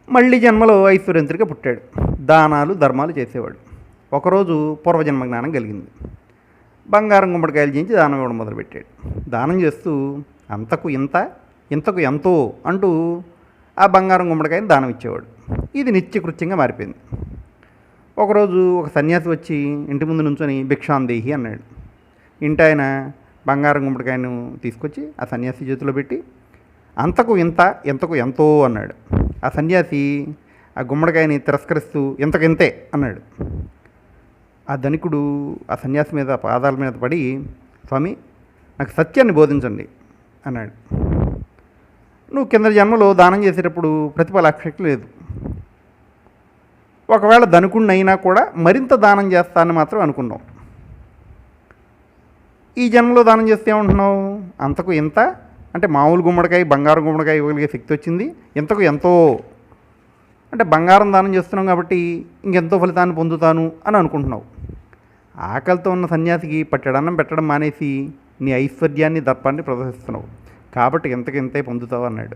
మళ్ళీ జన్మలో ఐశ్వర్యంతుడిగా పుట్టాడు. దానాలు ధర్మాలు చేసేవాడు. ఒకరోజు పూర్వజన్మ జ్ఞానం కలిగింది. బంగారం గుమ్మడికాయలు చేయించి దానం ఇవ్వడం మొదలుపెట్టాడు. దానం చేస్తూ అంతకు ఇంత, ఇంతకు ఎంతో అంటూ ఆ బంగారం గుమ్మడికాయని దానం ఇచ్చేవాడు. ఇది నిత్యకృత్యంగా మారిపోయింది. ఒకరోజు ఒక సన్యాసి వచ్చి ఇంటి ముందు నుంచొని భిక్షాందేహి అన్నాడు. ఇంటి ఆయన బంగారం గుమ్మడికాయను తీసుకొచ్చి ఆ సన్యాసి చేతిలో పెట్టి అంతకు ఇంత, ఇంతకు ఎంతో అన్నాడు. ఆ సన్యాసి ఆ గుమ్మడికాయని తిరస్కరిస్తూ ఇంతకింతే అన్నాడు. ఆ ధనికుడు ఆ సన్యాసి మీద పాదాల మీద పడి, స్వామి నాకు సత్యాన్ని బోధించండి అన్నాడు. నువ్వు కింద జన్మలో దానం చేసేటప్పుడు ప్రతిఫలాపేక్ష లేదు. ఒకవేళ ధనికుడిని అయినా కూడా మరింత దానం చేస్తానని మాత్రం అనుకున్నావు. ఈ జన్మలో దానం చేస్తే ఏమంటున్నావు? అంతకు ఇంత అంటే మామూలు గుమ్మడికాయ బంగారం గుమ్మడికాయ ఇవ్వగలిగే శక్తి వచ్చింది. ఇంతకు ఎంతో అంటే బంగారం దానం చేస్తున్నాం కాబట్టి ఇంకెంతో ఫలితాన్ని పొందుతాను అని అనుకుంటున్నావు. ఆకలితో ఉన్న సన్యాసికి పట్టెడన్నం పెట్టడం మానేసి నీ ఐశ్వర్యాన్ని దర్పాన్ని ప్రదర్శిస్తున్నావు కాబట్టి ఇంతకింతే పొందుతావు అన్నాడు.